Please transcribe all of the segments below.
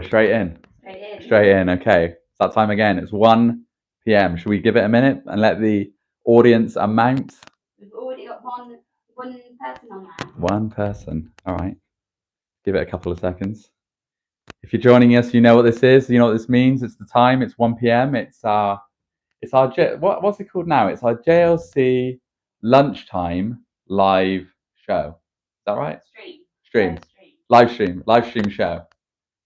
Straight in. Straight in. Straight in. Okay. It's that time again. It's 1 p.m. Should we give it a minute and let the audience amount? We've already got one person on there. One person. All right. Give it a couple of seconds. If you're joining us, you know what this is. You know what this means. It's the time. It's 1 p.m. It's our what's it called now? It's our JLC Lunchtime Live Show. Is that right? Live stream show.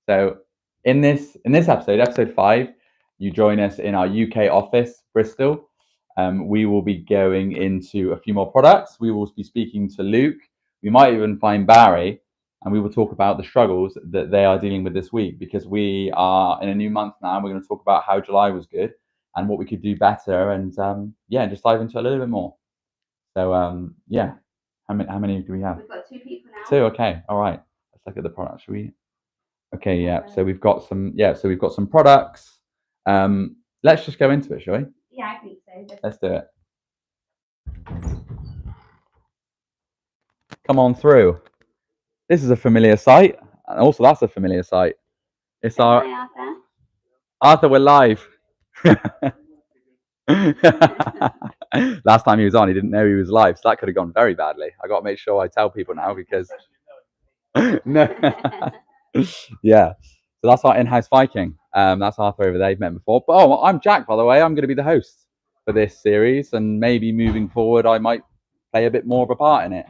So in this episode 5, you join us in our UK office, Bristol. We will be going into a few more products. We will be speaking to Luke. We might even find Barry, and we will talk about the struggles that they are dealing with this week, because we are in a new month now. And we're going to talk about how July was good and what we could do better, and just dive into a little bit more. So how many do we have? We've got 2 people now. 2, okay, all right. Let's look at the products. Should we? Okay, yeah. So we've got some. Yeah, so we've got some products. Let's just go into it, shall we? Yeah, I think so. Let's do it. Come on through. This is a familiar sight, and also that's a familiar sight. It's our Arthur. Arthur. We're live. Last time he was on, he didn't know he was live, so that could have gone very badly. I got to make sure I tell people now, because no. Yeah, so that's our in-house Viking. That's Arthur over there. You've met him before. But I'm Jack, by the way. I'm going to be the host for this series, and maybe moving forward, I might play a bit more of a part in it.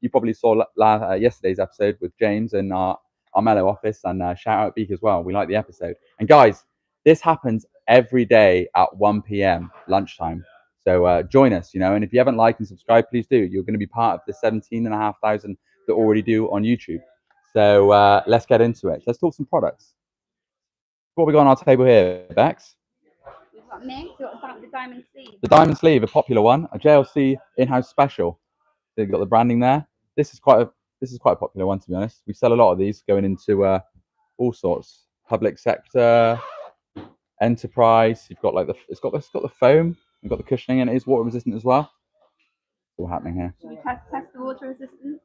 You probably saw yesterday's episode with James in our Mellow office, and shout out Beak as well. We like the episode. And guys, this happens every day at 1 p.m. lunchtime. So join us, and if you haven't liked and subscribed, please do. You're going to be part of the 17,500 that already do on YouTube. So let's get into it. Let's talk some products. What have we got on our table here, Bex? We've got mix. We've got the diamond sleeve. The diamond sleeve, a popular one, a JLC in-house special. So you've got the branding there. This is quite a popular one, to be honest. We sell a lot of these going into all sorts, public sector, enterprise. You've got it's got the foam. You've got the cushioning, and it is water resistant as well. What's happening here? Should we test the water resistance?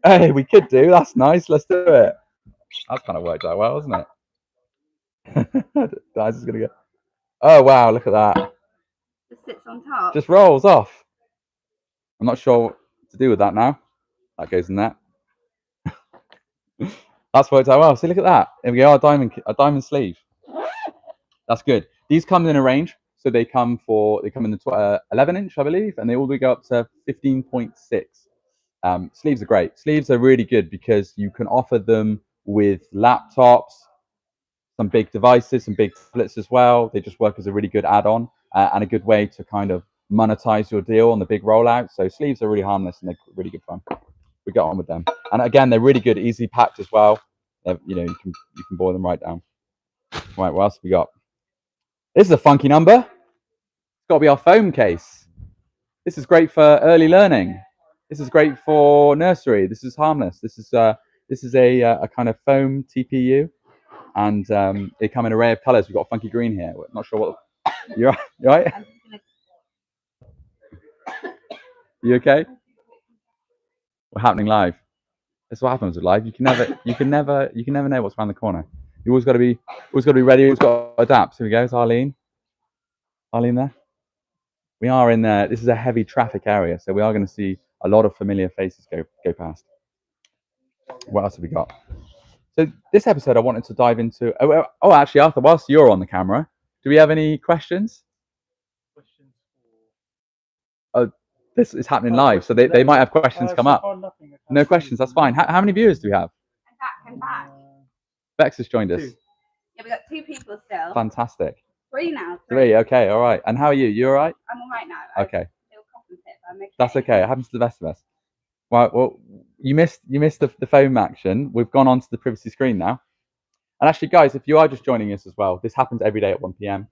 Hey, we could do. That's nice. Let's do it. That's kind of worked out well, hasn't it? Guys, is gonna go. Oh wow! Look at that. Just sits on top. Just rolls off. I'm not sure what to do with that now. That goes in there. That's worked out well. See, look at that. There we go. A diamond sleeve. That's good. These come in a range. So they come in the 11-inch, I believe, and they all go up to 15.6. Sleeves are great. Sleeves are really good because you can offer them with laptops, some big devices, some big tablets as well. They just work as a really good add-on and a good way to kind of monetize your deal on the big rollout. So sleeves are really harmless and they're really good fun. We get on with them, and again, they're really good, easy packed as well. You can boil them right down. Right, what else have we got? This is a funky number. It's got to be our foam case. This is great for early learning. This is great for nursery. This is harmless. This is a kind of foam TPU, and they come in an array of colours. We've got a funky green here. We're not sure what. You're right. You okay? We're happening live. That's what happens with live. You can never know what's around the corner. You always got to be ready. You always got to adapt. Here we go. It's Arlene there. We are in there. This is a heavy traffic area, so we are going to see a lot of familiar faces go past. What else have we got? So this episode, I wanted to dive into. Oh, actually, Arthur, whilst you're on the camera, do we have any questions? Oh, this is happening live, so they might have questions come up. No questions, that's fine. How many viewers do we have? I'm back. Bex has joined us. Yeah, we got 2 people still. Fantastic. 3 now. 3, okay, all right. And how are you? You all right? I'm all right now. Okay. I'm okay. That's okay. It happens to the best of us. Well, you missed the foam action. We've gone on to the privacy screen now. And actually, guys, if you are just joining us as well, this happens every day at 1 p.m.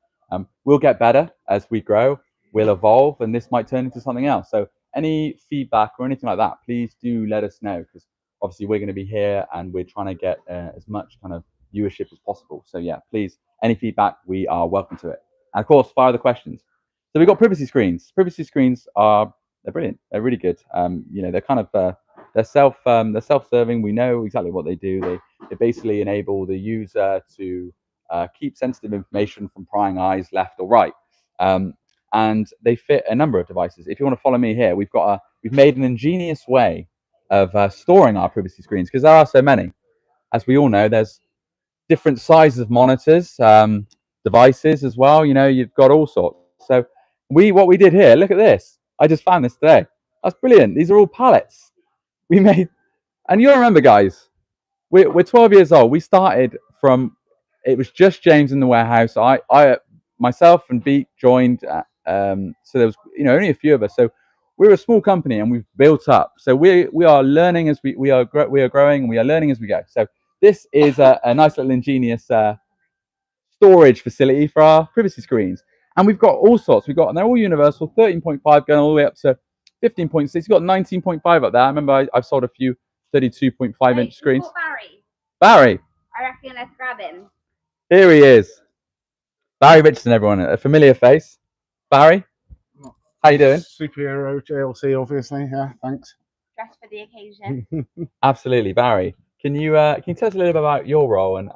We'll get better as we grow. We'll evolve, and this might turn into something else. So any feedback or anything like that, please do let us know, because obviously we're going to be here and we're trying to get as much kind of viewership as possible. So yeah, please, any feedback, we are welcome to it. And of course, fire the questions. So we've got privacy screens. Privacy screens they're brilliant. They're really good. They're kind of they're self-serving. We know exactly what they do. They basically enable the user to keep sensitive information from prying eyes left or right. And they fit a number of devices. If you want to follow me here, we've made an ingenious way of storing our privacy screens, because there are so many. As we all know, there's different sizes of monitors, devices as well. You know, you've got all sorts. So what we did here, look at this. I just found this today. That's brilliant. These are all pallets we made. And you'll remember, guys, we're 12 years old. We started from, it was just James in the warehouse. I myself and Beat joined. So there was, you know, only a few of us. So we're a small company and we've built up. So we are learning as we are growing, and we are learning as we go. So this is a nice little ingenious storage facility for our privacy screens. And we've got all sorts. And they're all universal, 13.5 going all the way up to 15.6. You've got 19.5 up there. I remember I've sold a few 32.5-inch screens. Barry. I reckon let's grab him. Here he is. Barry Richardson, everyone. A familiar face. Barry, how you doing? Superhero JLC, obviously. Yeah, thanks. Dressed for the occasion. Absolutely, Barry. Can you tell us a little bit about your role and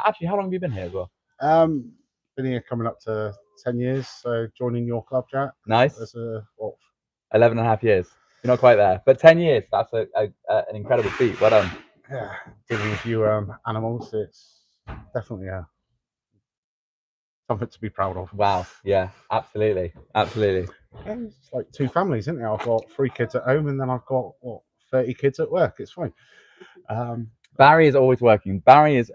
actually how long have you been here as well? Been here coming up to 10 years, so joining your club, Jack. Nice. That's 11 and a half years. You're not quite there, but 10 years. That's an incredible feat. Well done. Yeah, dealing with you animals, it's definitely something to be proud of. Wow. Yeah, absolutely. Absolutely. Yeah, it's like two families, isn't it? I've got 3 kids at home, and then I've got 30 kids at work. It's fine. Barry is always working. Barry is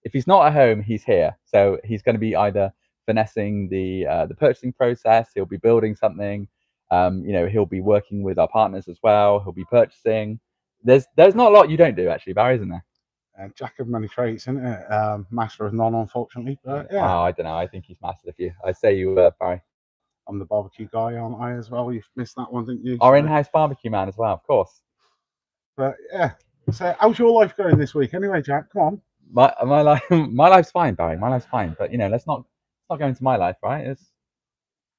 if he's not at home, he's here. So he's going to be either finessing the purchasing process. He'll be building something. You know, he'll be working with our partners as well. He'll be purchasing. There's not a lot you don't do, actually, Barry, isn't there? Jack of many trades, isn't it? Master of none, unfortunately. But yeah. Oh, I don't know. I think he's mastered a few. I'd say you, Barry. I'm the barbecue guy, aren't I, as well? You've missed that one, didn't you? Our in-house barbecue man as well, of course. But yeah. So how's your life going this week anyway, Jack? Come on. My life, my life's fine, Barry. My life's fine. But you know, let's not go into my life, right?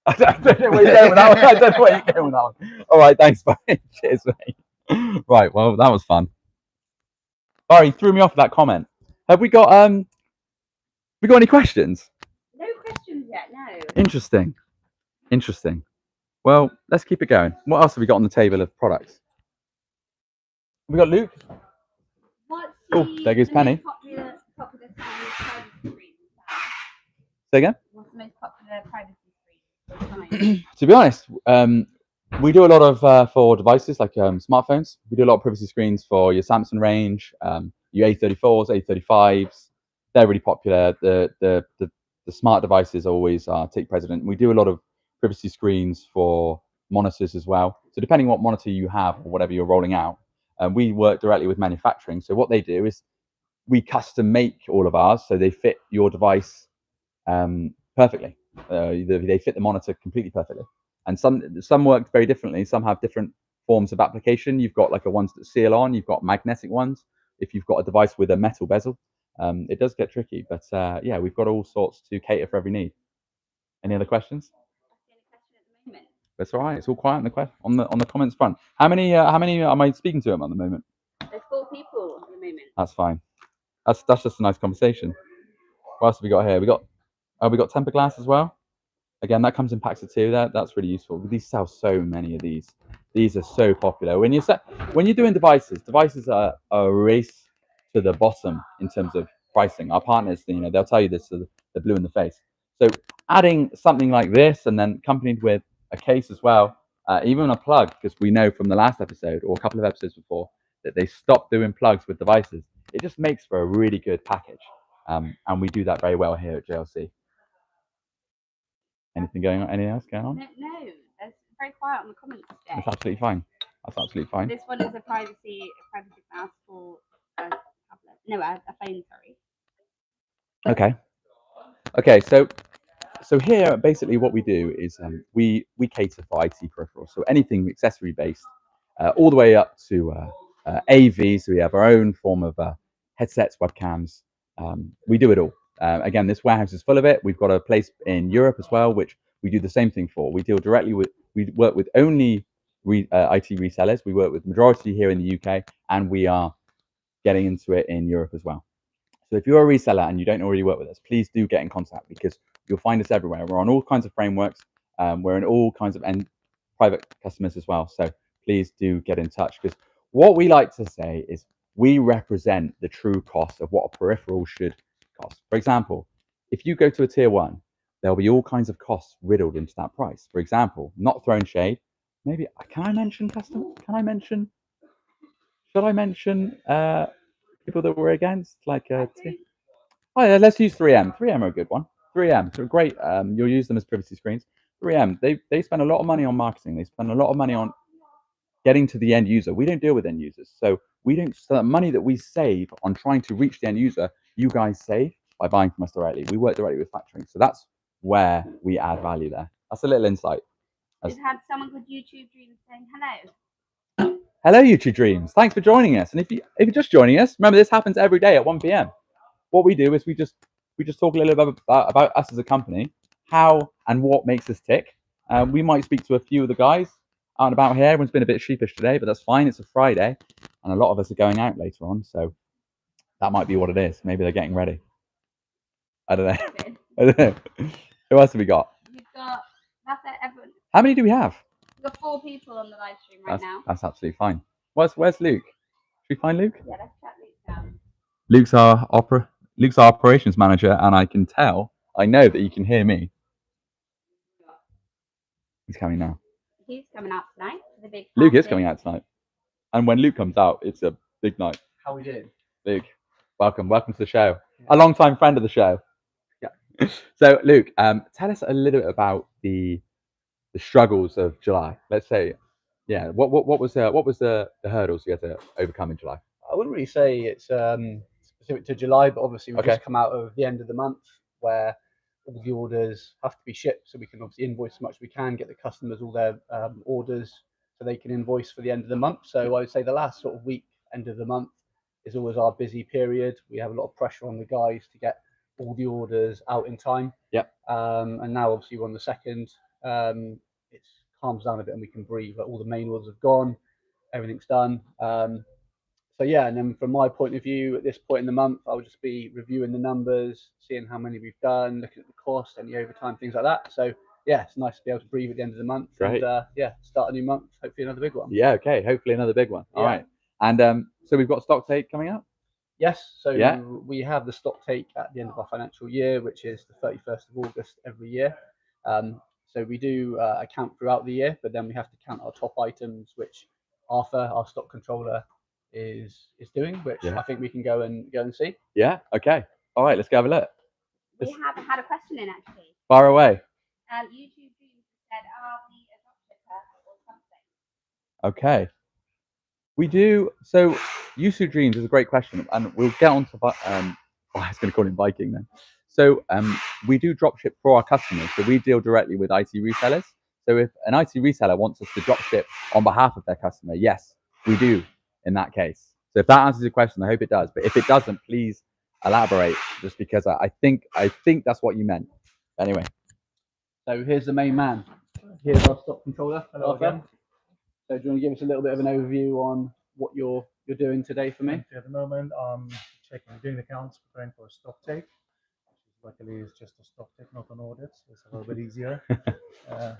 I don't know where you're going with that one. I don't know where you're going with that one. All right, thanks, Barry. Cheers, mate. Right, well, that was fun. Barry threw me off with that comment. Have we got any questions? No questions yet, no. Interesting. Well, let's keep it going. What else have we got on the table of products? We got Luke. What's there goes Penny. Popular privacy screen? Say again? What's the most popular privacy screen? To be honest, we do a lot of for devices like smartphones. We do a lot of privacy screens for your Samsung range, your A34s, A35s. They're really popular. The smart devices always take precedent. We do a lot of privacy screens for monitors as well. So depending on what monitor you have or whatever you're rolling out, we work directly with manufacturing. So what they do is we custom make all of ours so they fit your device perfectly. They fit the monitor completely perfectly. And some work very differently. Some have different forms of application. You've got like ones that seal on. You've got magnetic ones. If you've got a device with a metal bezel, it does get tricky. But yeah, we've got all sorts to cater for every need. Any other questions? That's all right. It's all quiet on the comments front. How many am I speaking to at the moment? There's 4 people at the moment. That's fine. That's just a nice conversation. What else have we got here? We got tempered glass as well. Again, that comes in packs of 2. That's really useful. These sell so many of these. These are so popular. When you're doing devices are a race to the bottom in terms of pricing. Our partners, you know, they'll tell you this, so they're blue in the face. So adding something like this and then accompanied with a case as well, even a plug, because we know from the last episode or a couple of episodes before that they stopped doing plugs with devices. It just makes for a really good package. And we do that very well here at JLC. Anything going on? Anything else going on? No, it's very quiet on the comments today. That's absolutely fine. That's absolutely fine. This one is a privacy glass for a tablet. No, a phone, sorry. Okay. So here, basically, what we do is we cater for IT peripherals. So anything accessory based, all the way up to AV. So we have our own form of headsets, webcams. We do it all. Again, this warehouse is full of it. We've got a place in Europe as well, which we do the same thing for. We work with only IT resellers. We work with majority here in the UK, and we are getting into it in Europe as well. So if you're a reseller and you don't already work with us, please do get in contact, because you'll find us everywhere. We're on all kinds of frameworks. We're in all kinds of private customers as well. So please do get in touch, because what we like to say is we represent the true cost of what a peripheral should cost. For example, if you go to a tier 1, there'll be all kinds of costs riddled into that price. For example, not throwing shade. Maybe, can I mention customer? Should I mention people that we're against? Like, oh yeah, let's use 3M. 3M are a good one. 3M, so great. You'll use them as privacy screens. 3M, they spend a lot of money on marketing. They spend a lot of money on getting to the end user. We don't deal with end users, so we don't. So the money that we save on trying to reach the end user, you guys save by buying from us directly. We work directly with factoring, so that's where we add value there. That's a little insight. We've had someone called YouTube Dreams saying hello. Hello, YouTube Dreams. Thanks for joining us. And if you're just joining us, remember this happens every day at 1 p.m. What we do is we just talk a little bit about us as a company, how and what makes us tick. We might speak to a few of the guys out and about here. Everyone's been a bit sheepish today, but that's fine. It's a Friday, and a lot of us are going out later on, so that might be what it is. Maybe they're getting ready. I don't know. I don't know. Who else have we got? We've got, that's it, everyone. How many do we have? We've got 4 people on the live stream right now. That's absolutely fine. Where's Luke? Should we find Luke? Yeah, let's chat Luke down. Luke's our operations manager, and I know that you can hear me. He's coming now. He's coming out tonight. The big Luke is coming out tonight. And when Luke comes out, it's a big night. How we doing? Luke, welcome to the show. Yeah. A long-time friend of the show. Yeah. So Luke, tell us a little bit about the struggles of July. Let's say, yeah, what was the hurdles you had to overcome in July? I wouldn't really say it's specific to July, but obviously we've just come out of the end of the month where all the orders have to be shipped, so we can obviously invoice as much as we can, get the customers all their orders so they can invoice for the end of the month. So I would say the last sort of week, end of the month, is always our busy period. We have a lot of pressure on the guys to get all the orders out in time. Yep. And now obviously we're on the 2nd. It calms down a bit and we can breathe. But all the main orders have gone, everything's done. So yeah, and then from my point of view, at this point in the month, I would just be reviewing the numbers, seeing how many we've done, looking at the cost, any overtime, things like that. So yeah, it's nice to be able to breathe at the end of the month. Great. And yeah, start a new month, hopefully another big one. Yeah, okay, hopefully another big one. All right. And so we've got stock take coming up? Yes, so we have the stock take at the end of our financial year, which is the 31st of August every year. So we do a count throughout the year, but then we have to count our top items, which Arthur, our stock controller, is doing, which I think we can go and see. Yeah, okay. All right, let's go have a look. We have had a question in actually. Far away. YouTube said, are we a dropshipper or something? Okay. We do. So YouTube Dreams is a great question, and we'll get on to I was going to call him Viking then. So we do dropship for our customers. So we deal directly with IT resellers. So if an IT reseller wants us to dropship on behalf of their customer, yes, we do in that case. So if that answers your question, I hope it does. But if it doesn't, please elaborate, just because I think that's what you meant. Anyway. So here's the main man. Here's our stock controller. Hello again. So do you want to give us a little bit of an overview on what you're doing today for me? At the moment, I'm doing the counts, preparing for a stock take. Luckily, it's just a stock take, not an audit. So it's a little bit easier. Well,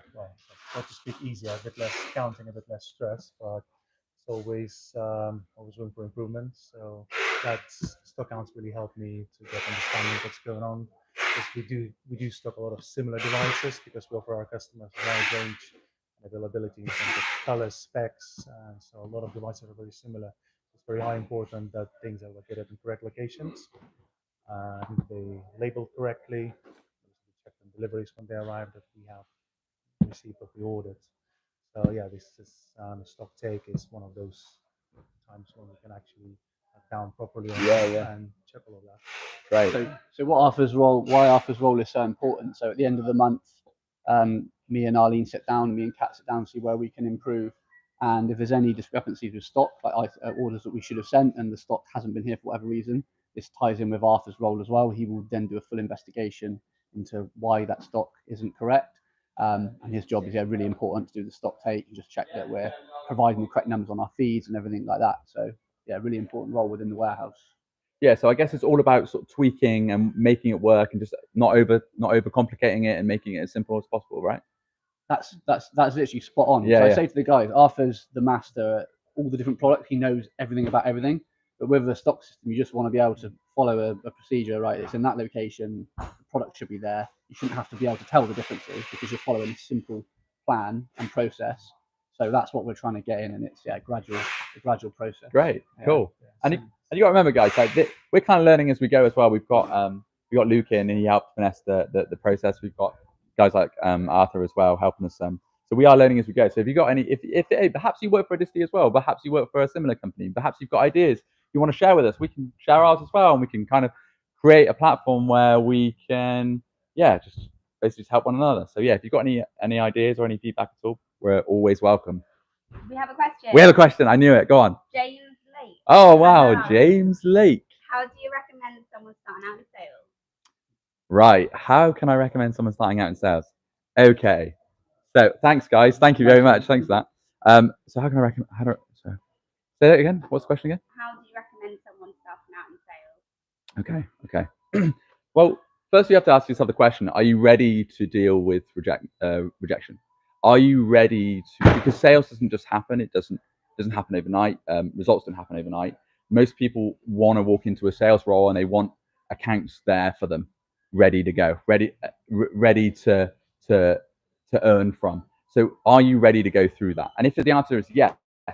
so to speak, easier, a bit less counting, a bit less stress, but it's always room for improvement. So that stock counts really help me to get understanding what's going on. Because we do stock a lot of similar devices because we offer our customers a wide range and availability in terms of colors, specs, and so a lot of devices are very similar. It's very high important that things are located in correct locations. They labeled correctly. We check the deliveries when they arrive that we have received what we ordered. So yeah, this stock take is one of those times when we can actually count properly and check all of that. Right. So why Arthur's role is so important. So at the end of the month, me and Arlene sit down, me and Kat sit down, see where we can improve. And if there's any discrepancies with stock, like orders that we should have sent and the stock hasn't been here for whatever reason, this ties in with Arthur's role as well. He will then do a full investigation into why that stock isn't correct. And his job is really important to do the stock take and just check that we're providing the correct numbers on our feeds and everything like that. So yeah, really important role within the warehouse. Yeah, so I guess it's all about sort of tweaking and making it work, and just not over complicating it and making it as simple as possible, right? That's literally spot on. Yeah, so I yeah. say to the guys, Arthur's the master at all the different products. He knows everything about everything. But with the stock system, you just want to be able to follow a procedure, right? It's in that location. The product should be there. You shouldn't have to be able to tell the differences because you're following a simple plan and process. So that's what we're trying to get in, and it's a gradual process. Great, Yeah. cool. Yeah, And you got to remember, guys, like we're kind of learning as we go as well. We've got Luke in, and he helped finesse the process. We've got guys like Arthur as well helping us. So we are learning as we go. So if you got any, if perhaps you work for a disty as well, perhaps you work for a similar company, perhaps you've got ideas you want to share with us, we can share ours as well, and we can kind of create a platform where we can, just basically help one another. So yeah, if you've got any ideas or any feedback at all, we're always welcome. We have a question. We have a question. I knew it. Go on. James Lake. Oh wow, James Lake. How do you recommend someone starting out in sales? Right. How can I recommend someone starting out in sales? Okay. So thanks, guys. Thank you very much. Thanks for that. So how can I recommend? Say that again. What's the question again? How do you recommend someone starting out in sales? Okay. Well, first you have to ask yourself the question: are you ready to deal with rejection? Are you ready to? Because sales doesn't just happen. It doesn't happen overnight. Results don't happen overnight. Most people want to walk into a sales role and they want accounts there for them, ready to go, ready to earn from. So are you ready to go through that? And if the answer is yes,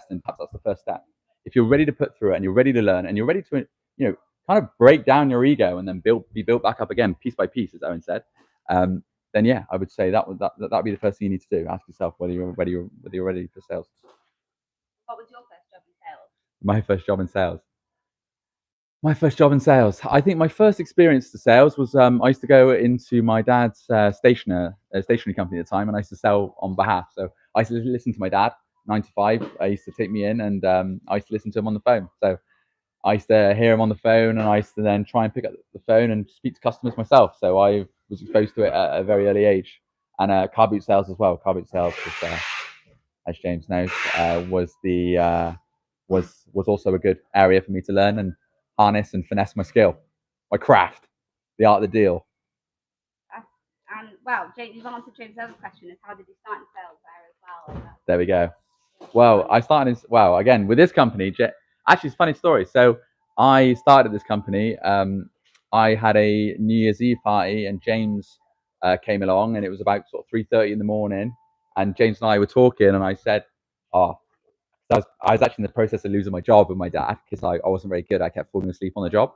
then perhaps that's the first step. If you're ready to put through it and you're ready to learn and you're ready to, kind of break down your ego and then be built back up again, piece by piece, as Owen said, then yeah, I would say that would be the first thing you need to do. Ask yourself whether you're ready for sales. What was your first job in sales? My first job in sales. I think my first experience to sales was I used to go into my dad's stationery company at the time, and I used to sell on behalf. So I used to listen to my dad, 9 to 5. I used to take me in, and I used to listen to him on the phone. So I used to hear him on the phone, and I used to then try and pick up the phone and speak to customers myself. So I was exposed to it at a very early age, and car boot sales as well. Car boot sales, as James knows, was also a good area for me to learn and harness and finesse my skill, my craft, the art of the deal. And well, you've answered James' other question: is how did you start in sales there as well? There we go. Well, I started again with this company. Actually, it's a funny story. So I started this company. I had a New Year's Eve party, and James came along, and it was about sort of 3:30 in the morning. And James and I were talking, and I said, I was actually in the process of losing my job with my dad because I wasn't very good. I kept falling asleep on the job.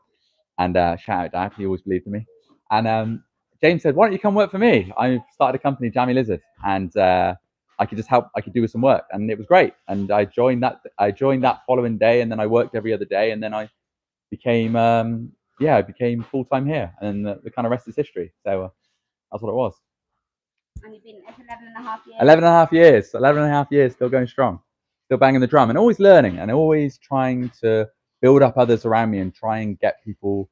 And shout out Dad, he always believed in me. And James said, why don't you come work for me? I started a company, Jammy Lizard, and I could just help. I could do with some work, and it was great. And I joined that following day, and then I worked every other day, and then I became full time here, and the kind of rest is history. So that's what it was. And you've been 11.5 years. 11.5 years. 11.5 years, still going strong, still banging the drum, and always learning, and always trying to build up others around me, and try and get people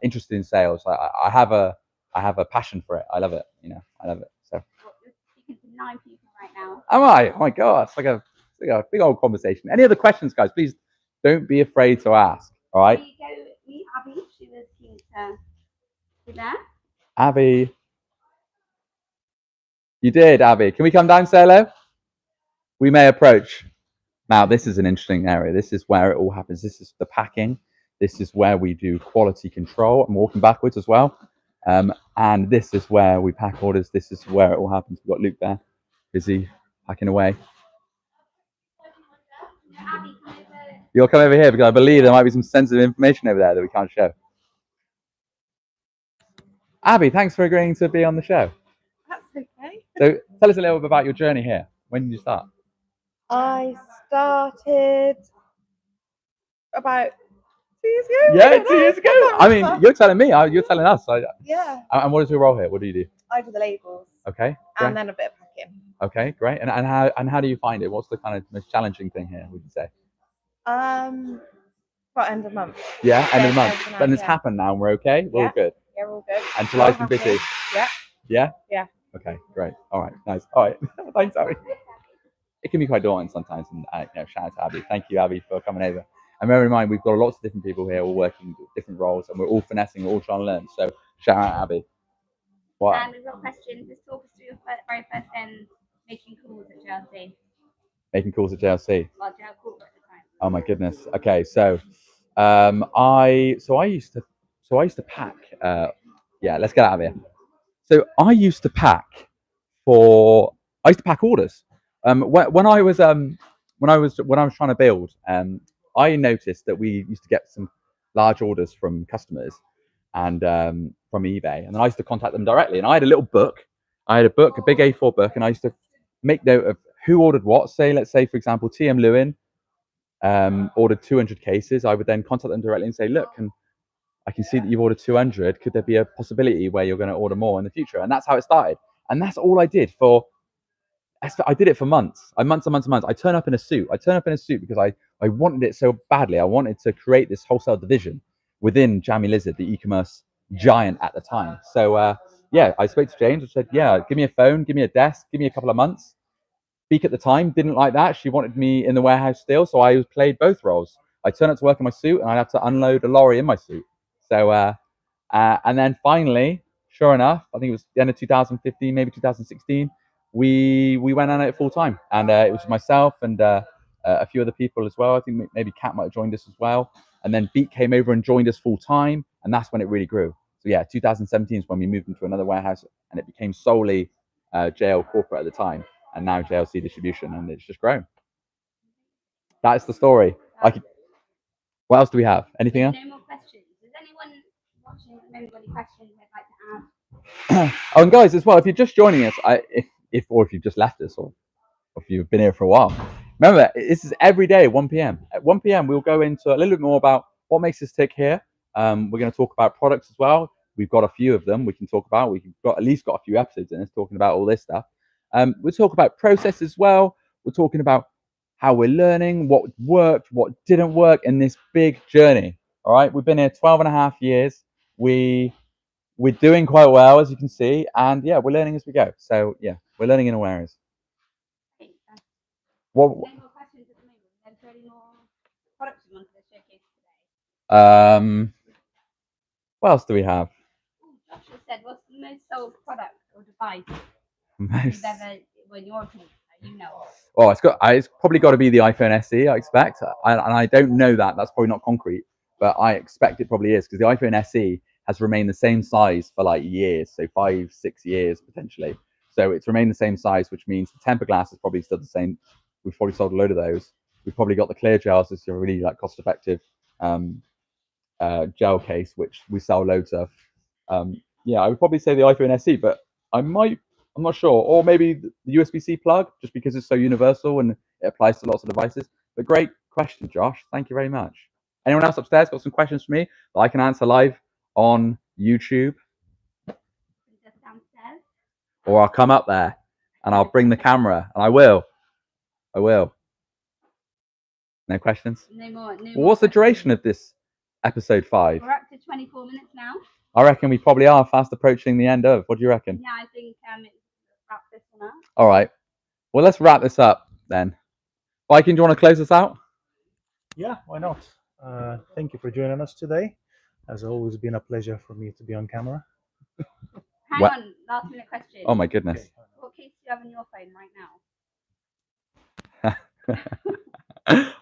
interested in sales. I have a passion for it. I love it. I love it. So. You're speaking to 9 people right now. Am I? Oh my God, it's like a big old conversation. Any other questions, guys? Please don't be afraid to ask. All right. There you go, meet Abby. She was keen to be there. Abby. You did, Abby. Can we come down, say hello? We may approach. Now, this is an interesting area. This is where it all happens. This is the packing. This is where we do quality control. I'm walking backwards as well. And this is where we pack orders. This is where it all happens. We've got Luke there, busy packing away. Abby, come over. You'll come over here because I believe there might be some sensitive information over there that we can't show. Abby, thanks for agreeing to be on the show. That's okay. So tell us a little bit about your journey here. When did you start? I started about 2 years ago. Yeah, 2 years ago. I mean, you're telling me. You're telling us. Yeah. And what is your role here? What do you do? I do the labels. Okay. And Great. then a bit of packing. Okay, great. And how do you find it? What's the kind of most challenging thing here, would you say? For end of month. Yeah, end of the Yeah, month. end of the But month, it's yeah. happened now and we're okay? We're all good. Yeah, we're all good. And July's been All busy. happy. Yeah. Yeah? Yeah. Okay, great. All right, nice. All right. Thanks, Abby. It can be quite daunting sometimes. And shout out to Abby. Thank you, Abby, for coming over. And bear in mind, we've got lots of different people here, all working different roles, and we're all finessing, we're all trying to learn. So shout out Abby. What? And we've got questions. Just talk us through your very first making calls at JLC. Making calls at JLC. Well, JL Corporate at the time. Oh my goodness. Okay, so I used to pack. Yeah, let's get out of here. So I used to pack orders. When I was trying to build, I noticed that we used to get some large orders from customers and from eBay, and then I used to contact them directly. And I had a little book. I had a big A4 book, and I used to make note of who ordered what. Let's say, for example, TM Lewin ordered 200 cases. I would then contact them directly and say, look, I can see that you've ordered 200. Could there be a possibility where you're going to order more in the future? And that's how it started. And that's all I did I did it for months. Months and months and months. I turn up in a suit. Because I wanted it so badly. I wanted to create this wholesale division within Jammy Lizard, the e-commerce giant at the time. So yeah, I spoke to James. I said, yeah, give me a phone, give me a desk, give me a couple of months. Beak at the time didn't like that. She wanted me in the warehouse still, so I played both roles. I turned up to work in my suit, and I had to unload a lorry in my suit. So, and then finally, sure enough, I think it was the end of 2015, maybe 2016, we went on it full time, and it was myself and a few other people as well. I think maybe Kat might have joined us as well. And then Beat came over and joined us full time, and that's when it really grew. So yeah, 2017 is when we moved into another warehouse, and it became solely JL Corporate at the time, and now JLC Distribution, and it's just grown. That's the story. What else do we have? Anything else? No more questions. Does anyone watching have any questions they'd like to add? Oh, and guys, as well, if you're just joining us, if you've just left us, or if you've been here for a while, remember, this is every day, 1 p.m. At 1 p.m, we'll go into a little bit more about what makes us tick here. We're going to talk about products as well. We've got a few of them we can talk about. We've at least got a few episodes in us talking about all this stuff. We'll talk about process as well. We're talking about how we're learning, what worked, what didn't work in this big journey. All right, we've been here 12 and a half years. We're doing quite well, as you can see, and yeah, we're learning as we go. So yeah, we're learning in all areas. What? No more questions at the moment. Then for any more products you want to showcase today. What else do we have? Josh just said, what's the most sold product or device Most. you've ever, well, in your opinion, you know of? Oh, it's probably got to be the iPhone SE, I expect. And I don't know that. That's probably not concrete, but I expect it probably is, because the iPhone SE has remained the same size for like years, so 5-6 years potentially. So it's remained the same size, which means the tempered glass is probably still the same. We've probably sold a load of those. We've probably got the clear gels, it's a really like cost-effective gel case, which we sell loads of. Yeah, I would probably say the iPhone SE, but I'm not sure. Or maybe the USB-C plug, just because it's so universal and it applies to lots of devices. But great question, Josh. Thank you very much. Anyone else upstairs got some questions for me that I can answer live on YouTube? Just downstairs. Or I'll come up there and I'll bring the camera, and I will. No questions? No more. What's the duration of this episode 5? We're up to 24 minutes now. I reckon we probably are fast approaching the end of. What do you reckon? Yeah, I think it's wrap this one up. All right. Well, let's wrap this up then. Viking, do you want to close us out? Yeah, why not? Thank you for joining us today. Has always been a pleasure for me to be on camera. Hang What? on, last minute question. Oh my goodness. Okay. What case do you have on your phone right now?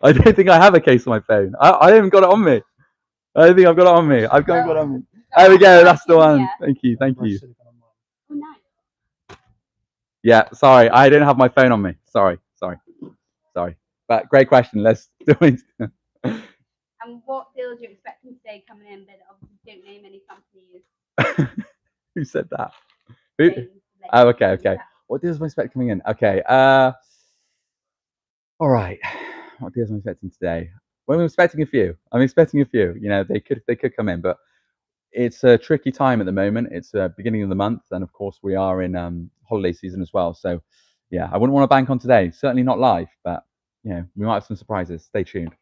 I don't think I have a case on my phone. I haven't got it on me. I don't think I've got it on me. I've got it on me. There we go. That's the one. Yeah. Thank you. Thank you. Oh, nice. Yeah. Sorry, I didn't have my phone on me. Sorry. But great question. Let's do it. And what deals you're expecting today coming in, but obviously don't name any companies. Who said that? Who? Oh, okay. What deals am I expecting coming in? Okay. All right. What deals am I expecting today? Well, I'm expecting a few. You know, they could come in, but it's a tricky time at the moment. It's beginning of the month, and of course we are in holiday season as well. So yeah, I wouldn't want to bank on today. Certainly not live, but you know, we might have some surprises. Stay tuned.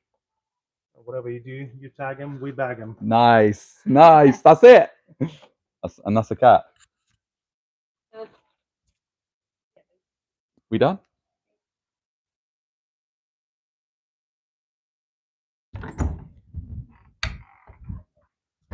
Whatever you do, you tag him, we bag him. Nice. That's it. That's a cat. We done?